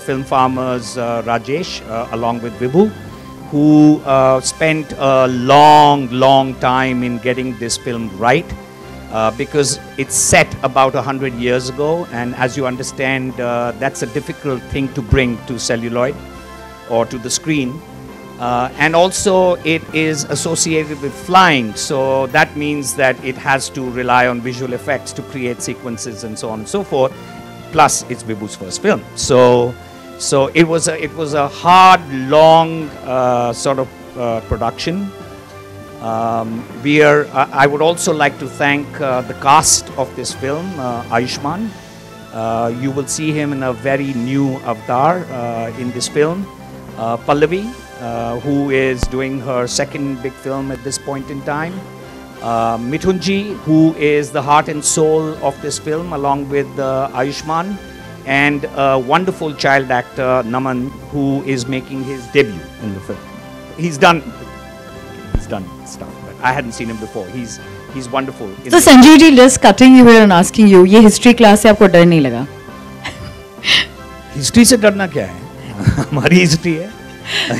Film Farmers Rajesh along with Vibhu, who spent a long time in getting this film right, because it's set about 100 years ago, and as you understand, that's a difficult thing to bring to celluloid or to the screen. And also it is associated with flying, so that means that it has to rely on visual effects to create sequences and so on and so forth. Plus, it's Vibhu's first film, so it was a hard, long sort of production. I would also like to thank the cast of this film, Ayushmann. You will see him in a very new avatar in this film. Pallavi, who is doing her second big film at this point in time. Mithunji, who is the heart and soul of this film, along with Ayushmann, and a wonderful child actor, Naman, who is making his debut in the film. He's done stuff, but I hadn't seen him before. He's wonderful. So Sanjeev ji, just cutting you here and asking you, ये history class से आपको डर नहीं लगा? History से डरना क्या है? हमारी history है.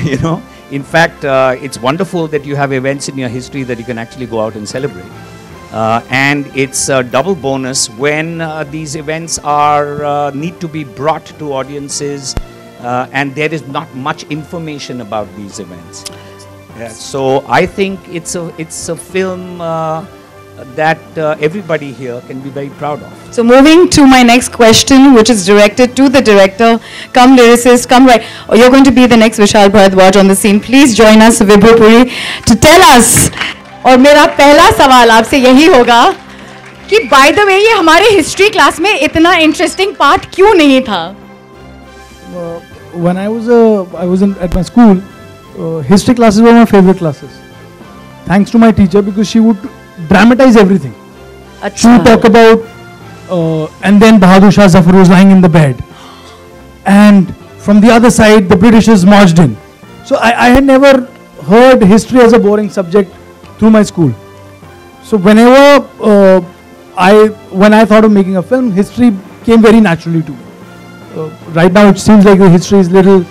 You know, in fact, it's wonderful that you have events in your history that you can actually go out and celebrate. And it's a double bonus when these events are need to be brought to audiences, and there is not much information about these events. Yeah, so I think it's a film that everybody here can be very proud of. So moving to my next question, which is directed to the director, come lyricist, come right. You're going to be the next Vishal Bharadwaj on the scene. Please join us, Vibhu Puri, to tell us. और मेरा पहला सवाल आपसे यही होगा कि by the way ये हमारे history class में इतना interesting part क्यों नहीं था? When I was at my school, history classes were my favorite classes. Thanks to my teacher, because she would dramatize everything. She would talk about, and then Bahadur Shah Zafar was lying in the bed, and from the other side the Britishers marched in. So I had never heard history as a boring subject through my school. So whenever when I thought of making a film, history came very naturally to me. Right now it seems like the history is little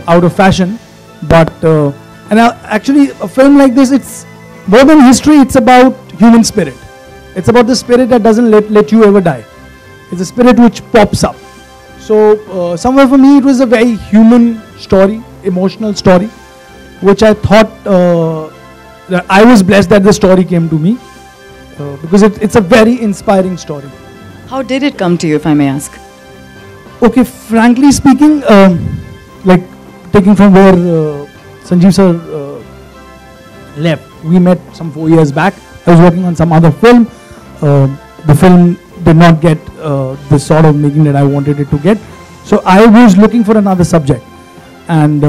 out of fashion, but actually a film like this, it's more than history, it's about human spirit. It's about the spirit that doesn't let you ever die. It's a spirit which pops up. So somewhere for me it was a very human story, emotional story, which I thought that I was blessed that the story came to me, because it's a very inspiring story. How did it come to you, if I may ask? Okay, frankly speaking, like taking from where Sanjeev sir left, we met some 4 years back. I was working on some other film. The film did not get the sort of making that I wanted it to get. So I was looking for another subject. And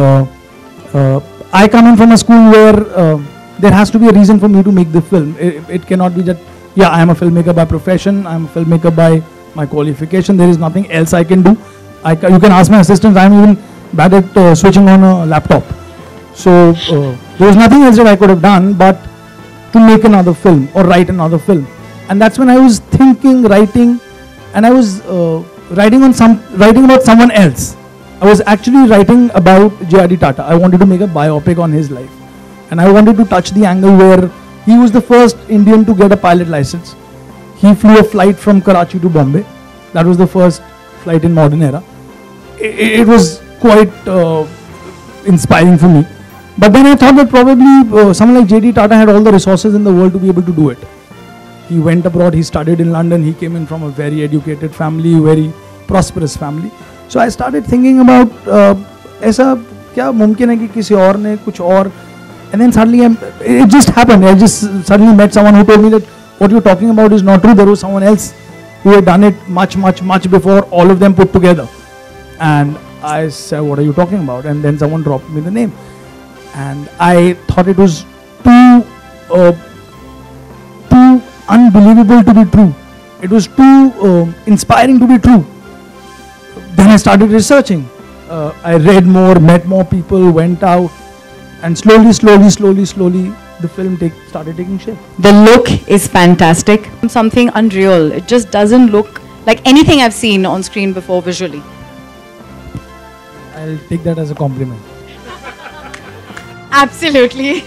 I come in from a school where there has to be a reason for me to make the film. It cannot be that, yeah, I am a filmmaker by profession, I am a filmmaker by my qualification, there is nothing else I can do. You can ask my assistants, I am even bad at switching on a laptop. So there was nothing else that I could have done but to make another film or write another film. And that's when I was thinking, writing, and I was writing about someone else. I was actually writing about J.R.D. Tata. I wanted to make a biopic on his life. And I wanted to touch the angle where he was the first Indian to get a pilot license. He flew a flight from Karachi to Bombay. That was the first flight in modern era. It was quite inspiring for me. But then I thought that probably someone like J.D. Tata had all the resources in the world to be able to do it. He went abroad, he studied in London, he came in from a very educated family, very prosperous family. So I started thinking about ऐसा क्या मुमकिन है कि किसी और ने कुछ और. And then suddenly it just happened. I just suddenly met someone who told me that what you're talking about is not true. There was someone else who had done it much before all of them put together. And I said, what are you talking about? And then someone dropped me the name. And I thought it was too unbelievable to be true. It was too inspiring to be true. Then I started researching. I read more, met more people, went out. And slowly, the film started taking shape. The look is fantastic. Something unreal. It just doesn't look like anything I've seen on screen before visually. I'll take that as a compliment. Absolutely.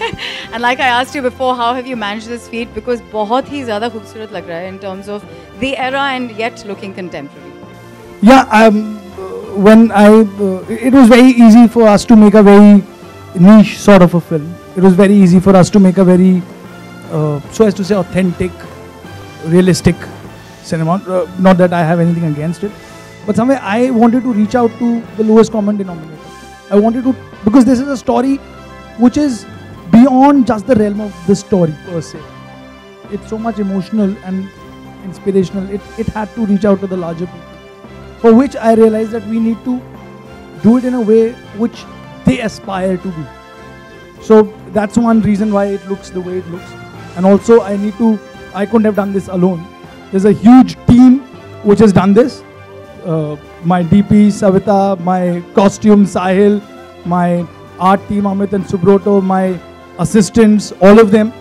And like I asked you before, how have you managed this feat? Because बहुत ही ज़्यादा खूबसूरत लग रहा है in terms of the era and yet looking contemporary. Yeah, it was very easy for us to make a very niche sort of a film. It was very easy for us to make a very, so as to say, authentic, realistic cinema. Not that I have anything against it, but somewhere I wanted to reach out to the lowest common denominator. I wanted to, because this is a story which is beyond just the realm of the story per se. It's so much emotional and inspirational. It had to reach out to the larger people, for which I realized that we need to do it in a way which they aspire to be. So that's one reason why it looks the way it looks. And also I couldn't have done this alone. There's a huge team which has done this. My DP, Savita, my costume, Sahil, my art team, Amit and Subroto, my assistants, all of them,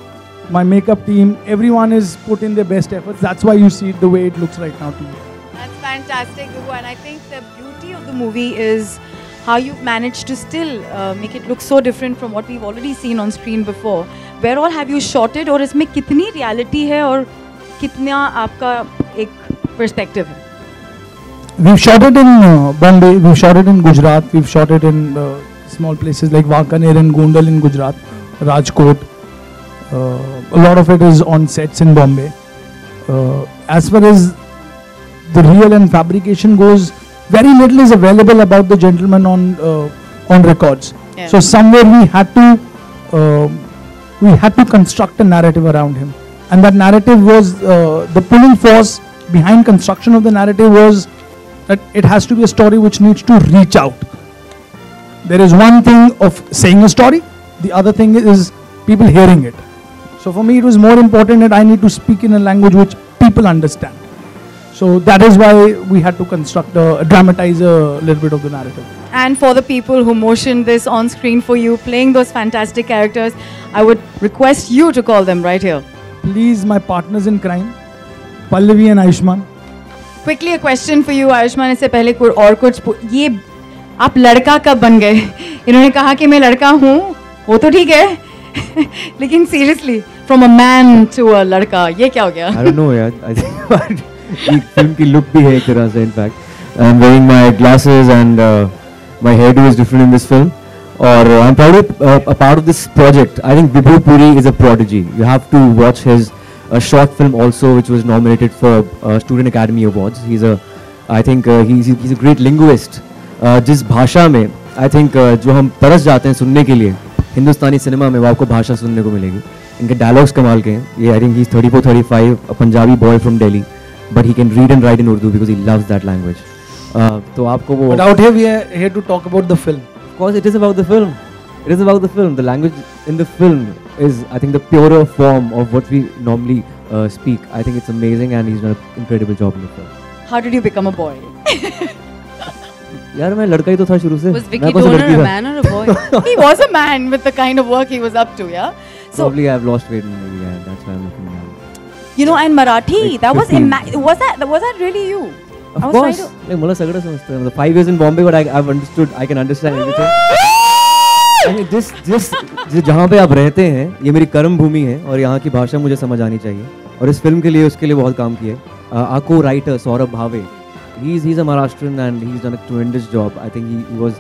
my makeup team, everyone is put in their best efforts. That's why you see it the way it looks right now to you. That's fantastic, Vibhu. And I think the beauty of the movie is how you've managed to still make it look so different from what we've already seen on screen before. Where all have you shot it? और इसमें कितनी reality है और कितना आपका एक perspective है? We've shot it in Bombay, we've shot it in Gujarat, we've shot it in small places like Wakaner and Gondal in Gujarat, Rajkot. A lot of it is on sets in Bombay. As far as the real and fabrication goes, very little is available about the gentleman on records. Yeah. So somewhere we had to construct a narrative around him, and that narrative was the pulling force behind construction of the narrative was that it has to be a story which needs to reach out. There is one thing of saying a story, the other thing is people hearing it. So for me it was more important that I need to speak in a language which people understand. So that is why we had to dramatize a little bit of the narrative. And for the people who motioned this on screen for you, playing those fantastic characters, I would request you to call them right here. Please, my partners in crime, Pallavi and Ayushmann. Quickly a question for you, Ayushmann. इससे पहले और कुछ ये आप लड़का कब बन गए? इन्होंने कहा कि मैं लड़का हूँ, वो तो ठीक है, लेकिन seriously, from a man to a लड़का, ये क्या हो गया? I don't know यार. I think ये film की look भी है एक तरह से. In fact, I'm wearing my glasses and my hairdo is different in this film. Or I'm proud of a part of this project. I think Vibhu Puri is a prodigy. You have to watch his short film also, which was nominated for Student Academy Awards. I think he's a great linguist. जिस भाषा में I think जो हम तरस जाते हैं सुनने के लिए हिंदुस्तानी सिनेमा में वो आपको भाषा सुनने को मिलेगी. इनके डायलॉग्स कमाल के हैं. ये I think he's 34-35, a Punjabi boy from Delhi, but he can read and write in Urdu because he loves that language. तो आपको वो. But out here we are here to talk about the film. Of course, it is about the film. It is about the film. The language in the film is, I think, the purer form of what we normally speak. I think it's amazing, and he's done an incredible job in the film. How did you become a boy? यार मैं लड़का ही तो था शुरू से. Was Vicky Donor a man or a boy? He was a man with the kind of work he was up to, yeah? So, Probably I've lost weight in the movie, and that's why I'm looking young. you know, and Marathi, Like that was 15. was that really you? Of course. Like मुला सगळं समजतं. मतलब 5 years in Bombay, but I've understood. I can understand everything. I mean, जिस जहाँ पे आप रहते हैं, ये मेरी कर्म भूमि है और यहाँ की भाषा मुझे समझ आनी चाहिए. और इस फिल्म के लिए उसके लिए बहुत काम किया. Our co-writer Saurabh Bhave, he's a Maharashtrian and he's done a tremendous job. I think he was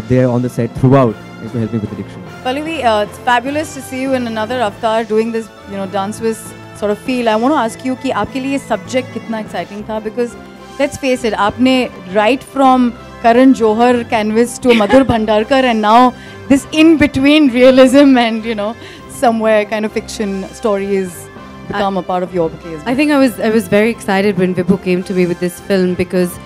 there on the set throughout to help me with the diction. Pallavi, it's fabulous to see you in another avatar doing this, you know, dance with sort of feel. I want to ask you कि आपके लिए subject कितना exciting था, because let's face it, आपने right from Karan Johar canvas to Madhur Bhandarkar and now this in between realism and, you know, somewhere kind of fiction story is become a part of your bouquet as well. I think I was very excited when Vibhu came to me with this film because,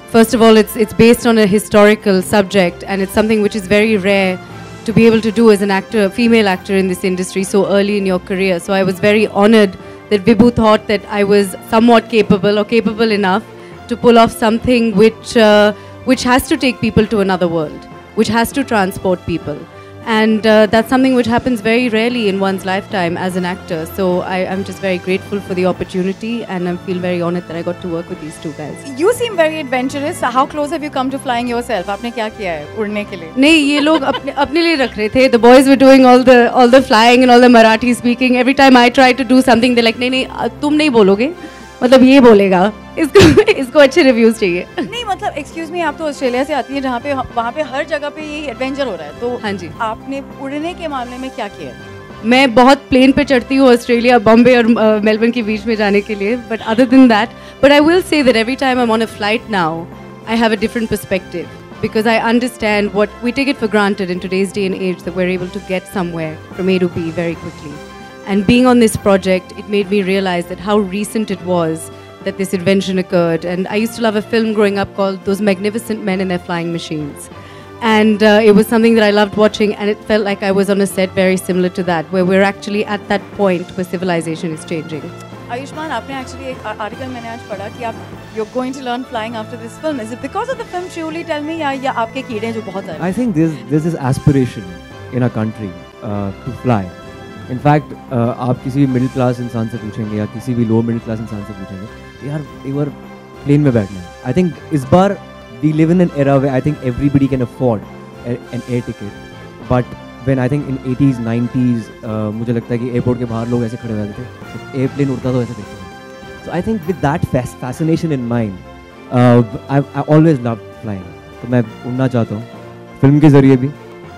first of all, it's based on a historical subject and it's something which is very rare to be able to do as an actor, female actor in this industry so early in your career. So I was very honored that Vibhu thought that I was somewhat capable or capable enough to pull off something which has to take people to another world, which has to transport people. And that's something which happens very rarely in one's lifetime as an actor. So I'm just very grateful for the opportunity, and I feel very honored that I got to work with these two guys. You seem very adventurous. How close have you come to flying yourself? आपने क्या किया है उड़ने के लिए? नहीं, ये लोग अपने लिए रख रहे थे. The boys were doing all the flying and all the Marathi speaking. Every time I tried to do something, they're like, नहीं तुम नहीं बोलोगे, मतलब ये बोलेगा. इसको अच्छे रिव्यूज चाहिए. नहीं मतलब एक्सक्यूज मी, आप तो ऑस्ट्रेलिया से आती हैं जहाँ पे वहाँ पे हर जगह पे ये एडवेंचर हो रहा है, तो हाँ जी, आपने उड़ने के मामले में क्या किया है? मैं बहुत प्लेन पे चढ़ती हूँ ऑस्ट्रेलिया, बॉम्बे और मेलबर्न के बीच में जाने के लिए. But other than that, but I will say that every time I am on a flight now, I have a different perspective, because I understand what we take it for granted in today's day and age, that we're able to get somewhere from A to B very quickly. And being on this project, it made me realize that how recent it was that this invention occurred. And I used to love a film growing up called Those Magnificent Men and Their Flying Machines. And it was something that I loved watching, and it felt like I was on a set very similar to that, where we're actually at that point where civilization is changing. Ayushman, आपने actually एक article मैंने आज पढ़ा कि आप you're going to learn flying after this film. Is it because of the film? Truly tell me, या आपके कीड़े जो बहुत सारे? I think there's this aspiration in our country to fly. In fact, आप किसी भी मिडिल क्लास इंसान से पूछेंगे या किसी भी लो मिडिल क्लास इंसान से पूछेंगे, यार एक बार प्लेन में बैठना है. I think इस बार we live in an era where I think everybody can afford an air ticket. But when I think in 80s, 90s, मुझे लगता है कि एयरपोर्ट के बाहर लोग ऐसे खड़े हो जाते थे, एयरप्लेन उड़ता तो ऐसे देखते थे. So I think with that fascination in mind, I always loved flying. तो मैं उड़ना चाहता हूँ, फिल्म के जरिए भी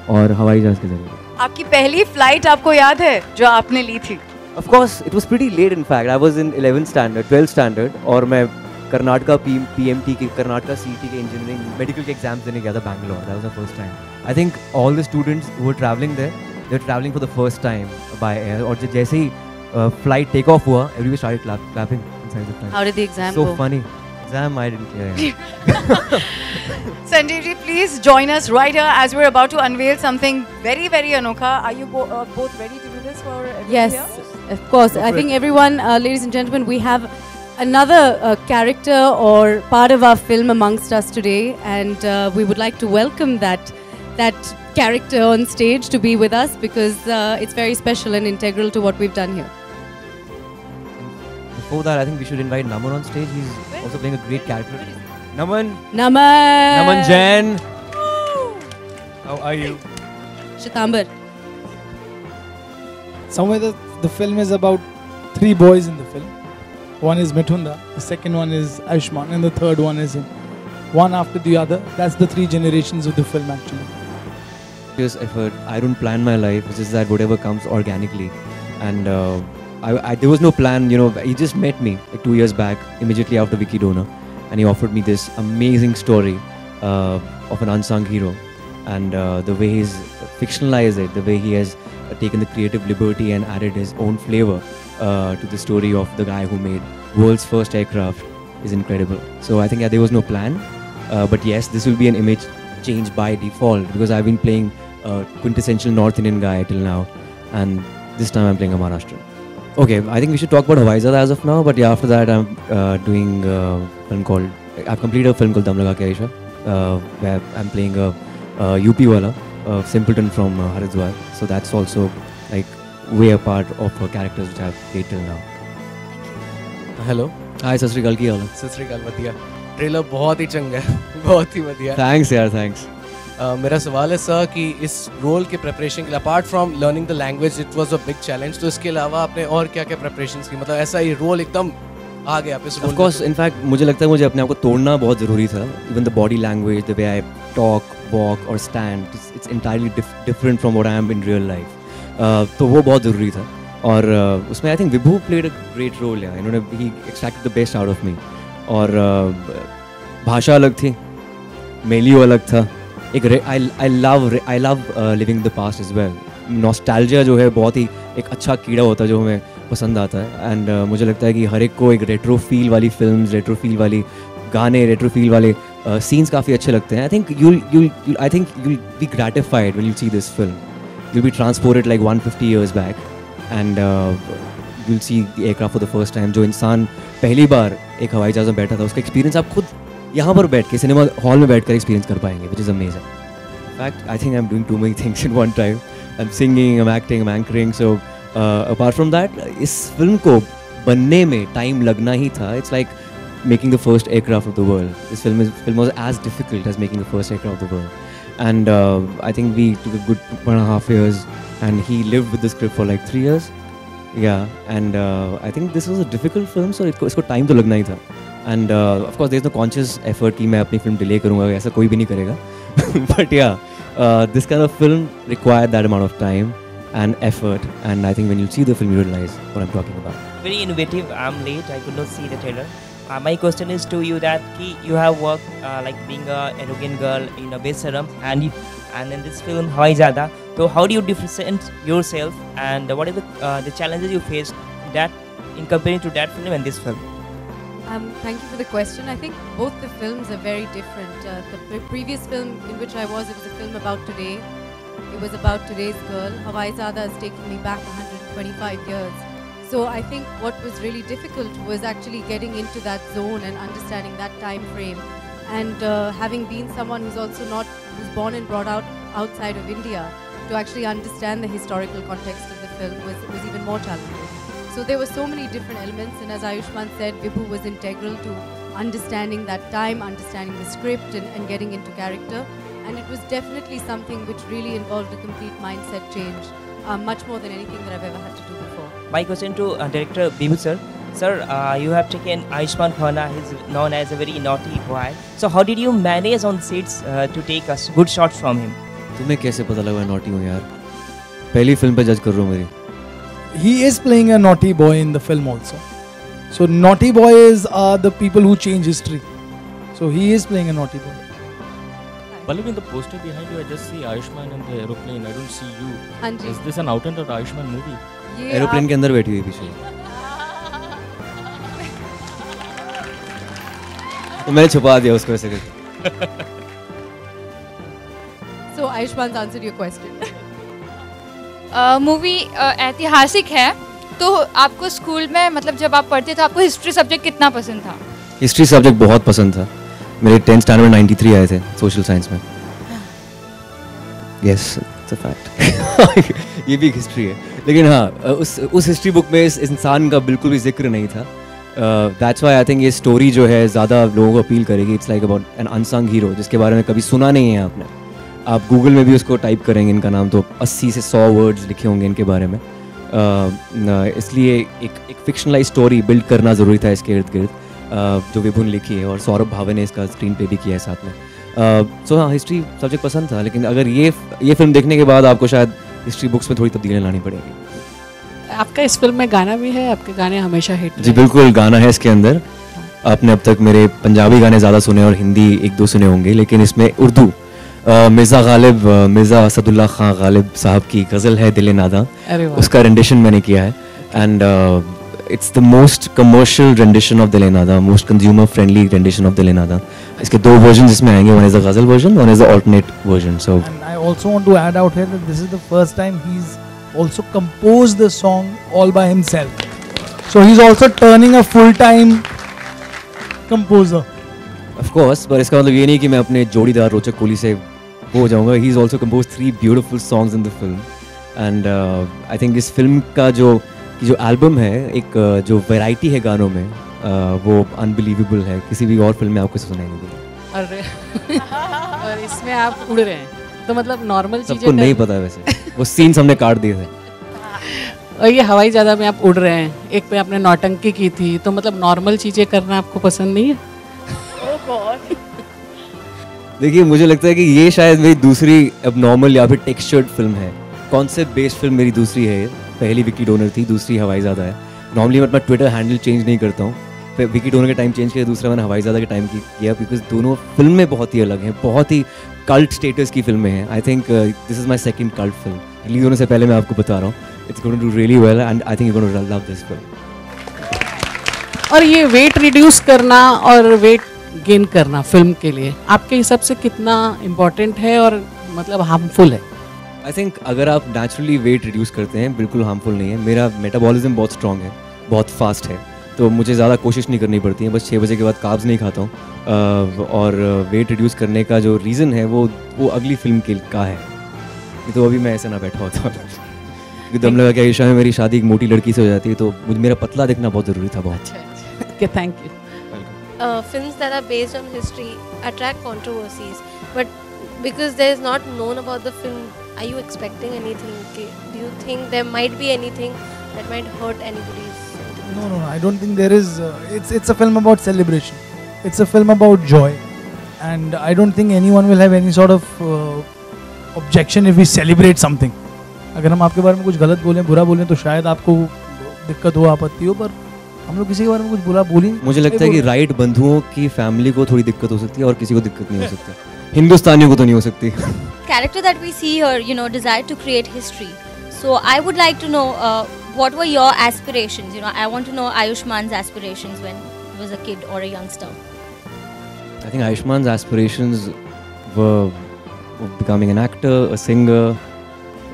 और हवाई जहाज के जरिए भी. आपकी पहली फ्लाइट आपको याद है जो आपने ली थी? Of course, it was pretty late. In fact, I was in 11th standard, 12th standard, और मैं कर्नाटका PMT के कर्नाटका CT के इंजीनियरिंग मेडिकल के एग्जाम्स देने गया था Bangalore. That was the first time. I think all the students who were traveling there, they were traveling for the first time by air. और जैसे ही flight take off हुआ, everybody started clapping inside the plane. How did the exam So go? funny. Exam, I didn't care. Sanjeev ji, please join us right here as we're about to unveil something very, very anokha. Are you both ready to do this for everyone Yes, here? of course. I think everyone, ladies and gentlemen, we have another character or part of our film amongst us today, and we would like to welcome that character on stage to be with us, because it's very special and integral to what we've done here. Before that, I think we should invite Naman on stage. He's also playing a great character. Naman. Naman. Naman Jain. How are you? Shitambar. Somewhere the film is about 3 boys in the film. One is Mithunda, the second one is Ayushmann, and the third one is him. One after the other. That's the 3 generations of the film actually. Effort. I don't plan my life. It's just that whatever comes organically. And there was no plan, you know. He just met me like 2 years back, immediately after Vicky Donor, and he offered me this amazing story of an unsung hero, and the way he's fictionalized it, the way he has taken the creative liberty and added his own flavor to the story of the guy who made world's first aircraft is incredible. So I think there was no plan, but yes, this will be an image change by default, because I've been playing a quintessential North Indian guy till now, and this time I'm playing a Maharashtrian. Okay, I think we should talk about Hawaizada as of now, but yeah, after that I'm doing a film called, I've completed a film called Dam Laga Ke Aisha, where I'm playing a UP wala, simpleton from Haridwar. So that's also like way a part of characters which I've played till now. Hello. Hi, Sat Sri Akal, ki haal hai? सत श्री अकाल. बढ़िया. Trailer बहुत ही चंगा है. बहुत ही बढ़िया. Thanks यार, thanks. मेरा सवाल है सर कि इस रोल के प्रिपरेशन के लिए, apart from learning the language, it was a big challenge, तो इसके अलावा आपने और क्या क्या प्रिपरेशंस की? मतलब ऐसा ही रोल एकदम आ गया आप इस role? Of course, in fact, मुझे लगता है मुझे अपने आप को तोड़ना बहुत ज़रूरी था. Even the body language, the way I talk, walk or stand, it's entirely different from what I am in real life. तो वो बहुत ज़रूरी था. और उसमें I think Vibhu played a great role. Yeah, इन्होंने he extracted the best out of me. और भाषा अलग थी, मेलियो अलग था. एक I love living the past as well. Nostalgia जो है बहुत ही एक अच्छा कीड़ा होता है जो हमें पसंद आता है. एंड मुझे लगता है कि हर एक को एक रेट्रो फील वाली फिल्म्स, रेट्रो फील वाली गाने, रेट्रो फील वाले सीन्स काफ़ी अच्छे लगते हैं. I think you'll be gratified when you see this film. You'll be transported like 150 years back, and you'll see the aircraft for the first time. जो इंसान पहली बार एक हवाई जहाज़ में बैठा था, उसका एक्सपीरियंस आप खुद यहाँ पर बैठ के सिनेमा हॉल में बैठ कर एक्सपीरियंस कर पाएंगे, which is amazing. fact, I think I'm doing too many things in one time. I'm singing, I'm acting, I'm anchoring. So apart from that, इस film को बनने में time लगना ही था. It's like making the first aircraft of the world. This film was as difficult as making the first aircraft of the world. And I think we took a good 1.5 years, and he lived with the script for like 3 years. Yeah, and I think this was a difficult film, so इसको time तो लगना ही था. And of course, there's no conscious effort कि मैं अपनी film delay करूँगा, ऐसा कोई भी नहीं करेगा. But yeah, this kind of film required that amount of time and effort, and I think when you see the film, you realize what I'm talking about. Very innovative. I'm late. I could not see the trailer. My question is to you that you have worked like being a arrogant girl in a Besaram, and in this film Hawai Zada. So how do you differentiate yourself, and what are the challenges you faced that in comparing to that film and this film? Thank you for the question. I think both the films are very different. The previous film in which I was, it was a film about today. It was about today's girl. Hawai Zada is taking me back 125 years. So I think what was really difficult was actually getting into that zone and understanding that time frame. And having been someone who's born and brought out outside of India, to actually understand the historical context of the film was even more challenging. So there were so many different elements, and as Ayushmann said, Vibhu was integral to understanding that time, understanding the script and getting into character. And it was definitely something which really involved a complete mindset change, much more than anything that I've ever had to do before. My question to director Vibhu sir. Sir, you have taken Ayushmann Khurrana, he's known as a very naughty boy. So how did you manage on sets to take a good shots from him? तुम्हें कैसे पता लगा naughty हूँ यार? पहली film पे judge कर रहा हूँ मेरी. He is playing a naughty boy in the film also. So naughty boys are the people who change history. So he is playing a naughty boy. Pallavi, in the poster behind you, I just see Ayushmann in the aeroplane. I don't see you. Anji. Is this an out and out Ayushmann movie? Aeroplane के अंदर बैठी हुई पीछे. तो मैंने छुपा दिया उसको ऐसे करके. So Ayushmann's answered your question. Movie ऐतिहासिक है, तो आपको स्कूल में मतलब जब आप पढ़ते थे आपको हिस्ट्री सब्जेक्ट कितना पसंद था? हिस्ट्री सब्जेक्ट बहुत पसंद था. मेरे 10th स्टैंडर्ड में 93 आए थे सोशल साइंस में. Yes, it's a fact. ये भी एक हिस्ट्री है, लेकिन हाँ उस हिस्ट्री बुक में इस इंसान का बिल्कुल भी जिक्र नहीं था. दैट्स व्हाई आई थिंक ये स्टोरी जो है ज़्यादा लोगों को अपील करेगी. It's like about an unsung hero जिसके बारे में कभी सुना नहीं है आपने. आप गूगल में भी उसको टाइप करेंगे इनका नाम तो 80 से 100 वर्ड्स लिखे होंगे इनके बारे में. इसलिए एक फिक्शनलाइज स्टोरी बिल्ड करना ज़रूरी था इसके इर्द गिर्द, जो विभु ने लिखी है और सौरभ भावे ने इसका स्क्रीन प्ले भी किया है साथ में. सो हाँ, हिस्ट्री सब्जेक्ट पसंद था, लेकिन अगर ये फिल्म देखने के बाद आपको शायद हिस्ट्री बुक्स में थोड़ी तब्दीलियाँ लानी पड़ेगी. आपका इस फिल्म में गाना भी है, आपके गाने हमेशा हिट. जी बिल्कुल, गाना है इसके अंदर. आपने अब तक मेरे पंजाबी गाने ज़्यादा सुने और हिंदी 1-2 सुने होंगे, लेकिन इसमें उर्दू मिर्ज़ा असदुल्ला खान गालिब साहब की गज़ल है दिल नादा, उसका रेंडिशन मैंने किया है. And it's the most commercial rendition of Dil Nada, most consumer friendly rendition of Dil Nada. इसके 2 वर्जन इसमें आएंगे, one is the ghazal version, one is the alternate version. So And I also want to add out here that this is the first time he's also composed the song all by himself. So he's also turning a full-time composer. Of course, पर इसका मतलब ये नहीं कि मैं अपने जोड़ीदार रोचक कोहली से वो हो जाऊंगा. He is also composed 3 beautiful songs in the film. And I think इस फिल्म का जो एल्बम है, एक जो वैरायटी है गानों में, वो अनबिलीवेबल है. किसी भी और फिल्म में आपको सुनाई नहीं देगा. अरे और इसमें आप उड़ रहे हैं, तो मतलब नॉर्मल चीजें सबको नहीं पता है वैसे. वो सीन्स हमने काट दिए थे. और ये हवाई ज़्यादा में आप उड़ रहे हैं, एक पे आपने नौटंकी की थी, तो मतलब नॉर्मल चीजें करना आपको पसंद नहीं है? देखिए, मुझे लगता है कि ये शायद मेरी दूसरी एबनॉर्मल या फिर टेक्सचर्ड फिल्म है. कॉन्सेप्ट बेस्ड फिल्म मेरी दूसरी है. पहली विकी डोनर थी, दूसरी हवाई ज़्यादा है. नॉर्मली मैं अपना ट्विटर हैंडल चेंज नहीं करता हूँ. विकी डोनर के टाइम चेंज किया, दूसरा मैंने हवाई ज़्यादा के टाइम किया, बिकॉज दोनों फिल्में बहुत ही अलग हैं, बहुत ही कल्ट स्टेटस की फिल्में हैं. I think this is my second cult film. Release होने से पहले मैं आपको बता रहा हूँ, it's going to do really well and I think you going to love this film. और ये वेट रिड्यूस करना और वेट गेन करना फिल्म के लिए आपके हिसाब से कितना इम्पोर्टेंट है और मतलब हार्मफुल है? आई थिंक अगर आप नेचुरली वेट रिड्यूस करते हैं, बिल्कुल हार्मफुल नहीं है. मेरा मेटाबॉलिज्म बहुत स्ट्रॉन्ग है, बहुत फास्ट है, तो मुझे ज़्यादा कोशिश नहीं करनी पड़ती है, बस 6 बजे के बाद कार्ब्स नहीं खाता हूँ। और वेट रिड्यूस करने का जो रीज़न है वो अगली फिल्म के का है, नहीं तो अभी मैं ऐसे ना बैठा होता। क्योंकि दम लगा कि आयुषा में मेरी शादी एक मोटी लड़की से हो जाती है, तो मुझे मेरा पतला दिखना बहुत ज़रूरी था। बहुत Okay, thank you. Films that are based on history attract controversies, but because there is not known about the film, are you expecting anything? Do you think there might be anything that might hurt anybody's sentiments? No, I don't think there is. It's a film about celebration. It's a film about joy, and I don't think anyone will have any sort of objection if we celebrate something. अगर हम आपके बारे में कुछ गलत बोलें, बुरा बोलें, तो शायद आपको दिक्कत हो, आपत्ति हो, पर हम लोग किसी के बारे में कुछ बुरा बोली। मुझे लगता है कि राइट बंधुओं की फैमिली को थोड़ी दिक्कत हो सकती है और किसी को दिक्कत नहीं हो सकती, हिंदुस्तानियों को तो नहीं हो सकती। Character that we see here, you know, desired to create history. So I would like to know what were your aspirations? You know, I want to know Ayushman's aspirations when he was a kid or a youngster. I think Ayushman's aspirations were becoming an actor, a singer,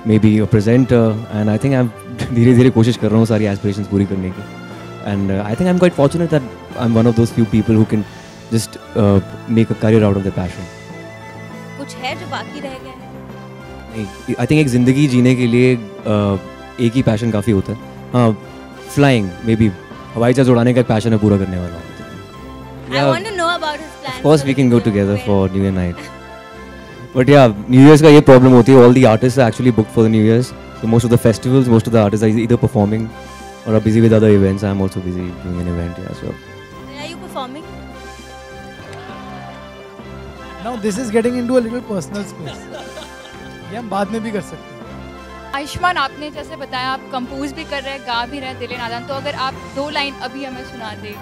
maybe a presenter, and I think I'm धीरे-धीरे कोशिश कर रहा हूँ सारी aspirations पूरी करने की. And I think I'm quite fortunate that I'm one of those few people who can just make a career out of their passion. कुछ है जो बाकी रह गया है? नहीं, I think एक ज़िंदगी जीने के लिए एक ही passion काफ़ी होता है. हाँ, flying, maybe हवाई जहाज़ उड़ाने का एक passion है पूरा करने वाला. I want to know about his plans. Of course, we can go together for New Year night. But yeah, New Year's का ये problem होती है. All the artists are actually booked for the New Year's. So most of the festivals, most of the artists are either performing or are busy with other events. I'm also busy doing an event. Yeah, so. When are you performing? Now this is getting into a little personal space. ये हम बाद में भी कर सकते हैं. आयुष्मान, आपने जैसे बताया आप कंपोज भी कर रहे हैं, गा भी रहे हैं दिल नादान, तो अगर आप 2 लाइन अभी हमें सुना दें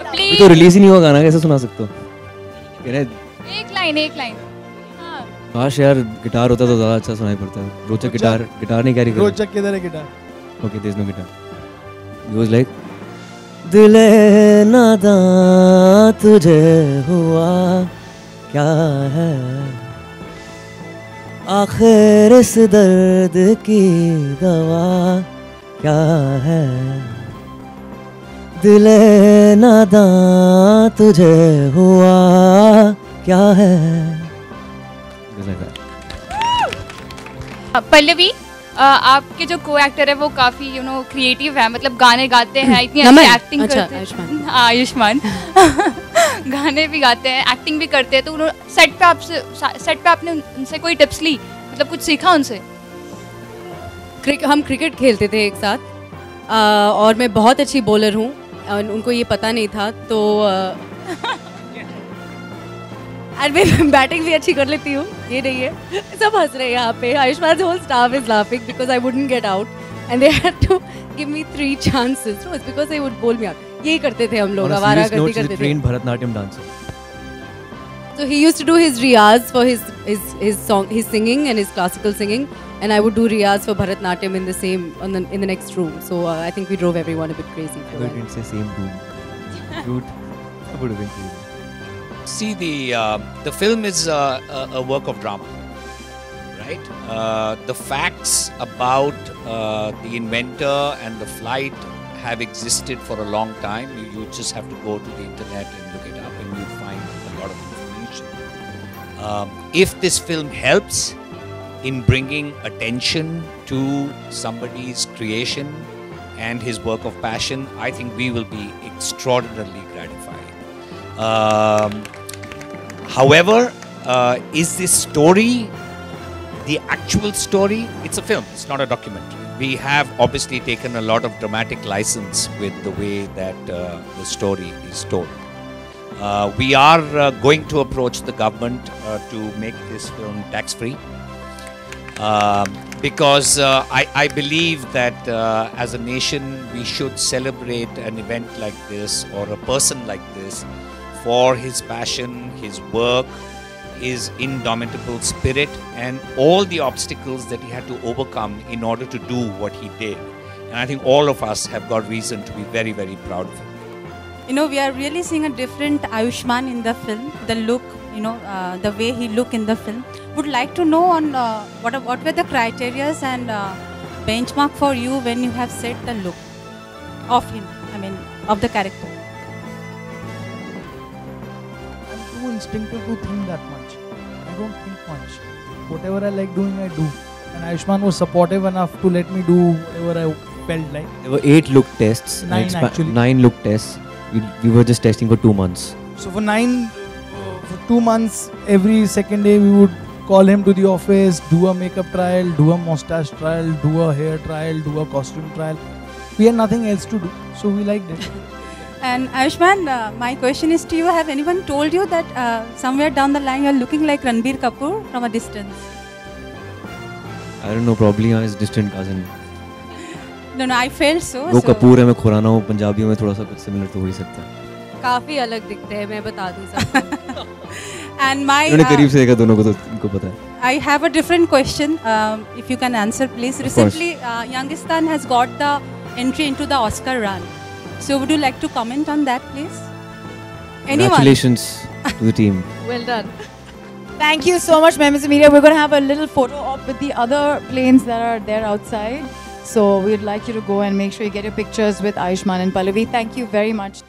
अभी तो रिलीज ही नहीं हुआ गाना, कैसे सुना सकते हो? एक लाइन. काश यार गिटार होता तो ज़्यादा अच्छा सुनाई पड़ता है. रोचक गिटार नहीं कैरी कर. रोचक किधर है guitar? Okay, there's no guitar. He was like, दिल नादां तुझे हुआ क्या है, आखिर इस दर्द की दवा क्या है, दिल नादां तुझे हुआ क्या है. पल्लवी, आपके जो को एक्टर है वो काफी क्रिएटिव है, मतलब गाने गाते हैं, इतनी अच्छी एक्टिंग करते हैं. आयुष्मान गाने भी गाते हैं, एक्टिंग भी करते हैं, तो उन्होंने सेट पे आपने उनसे कोई टिप्स ली, मतलब कुछ सीखा उनसे? हम क्रिकेट खेलते थे एक साथ, और मैं बहुत अच्छी बॉलर हूँ, उनको ये पता नहीं था, तो और मैं बैटिंग भी अच्छी कर लेती हूँ, ये नहीं है. सब हंस रहे हैं यहाँ पे. Ayushmann whole staff is laughing because I wouldn't get out and they had to give me 3 chances. No, it's because they would bowl me out. यही करते थे हम लोग, आवारा करते करते थे. trained Bharatnatyam dancer. So he used to do his riyaz for his singing and his classical singing, and I would do riyaz for Bharatnatyam in the next room. So I think we drove everyone a bit crazy. I didn't say same room. Dude, that would have been crazy. See, the film is a work of drama, right? The facts about the inventor and the flight have existed for a long time. You just have to go to the internet and look it up, and you'll find a lot of information. If this film helps in bringing attention to somebody's creation and his work of passion, I think we will be extraordinarily gratified. However, is this story the actual story? It's a film, it's not a documentary. We have obviously taken a lot of dramatic license with the way that the story is told. We are going to approach the government to make this film tax-free, because I believe that as a nation we should celebrate an event like this or a person like this for his passion, his work, his indomitable spirit, and all the obstacles that he had to overcome in order to do what he did. And I think all of us have got reason to be very, very proud of him. You know, we are really seeing a different Ayushman in the film. The look, you know, the way he look in the film. Would like to know on what were the criteria and benchmark for you when you have set the look of him. I mean, of the character? I'm too instinctive to think that much. I don't think much. Whatever I like doing, I do. And Ayushmann was supportive enough to let me do whatever I felt like. There were 8 look tests. 9 actually. 9 look tests. We were just testing for 2 months. So for 2 months, every second day we would call him to the office, do a makeup trial, do a mustache trial, do a hair trial, do a costume trial. We had nothing else to do, so we liked it. And Ayushmann, my question is to you, have anyone told you that somewhere down the line you are looking like Ranbir Kapoor from a distance? I don't know, probably his distant cousin. No, I felt so. वो कपूर है, मैं खुराना हूँ, पंजाबियों में थोड़ा सा कुछ similar तो हो ही सकता है. काफी अलग दिखते हैं, मैं बता दूँ सबको. And my उन्होंने करीब से देखा दोनों को तो उनको पता है. I have a different question. If you can answer, please. Recently, Youngistan has got the entry into the Oscar run. So, would you like to comment on that, please? Anyone? Congratulations to the team. Well done. Thank you so much, members of media. We're going to have a little photo op with the other planes that are there outside. So, we'd like you to go and make sure you get your pictures with Ayushmann and Pallavi. Thank you very much.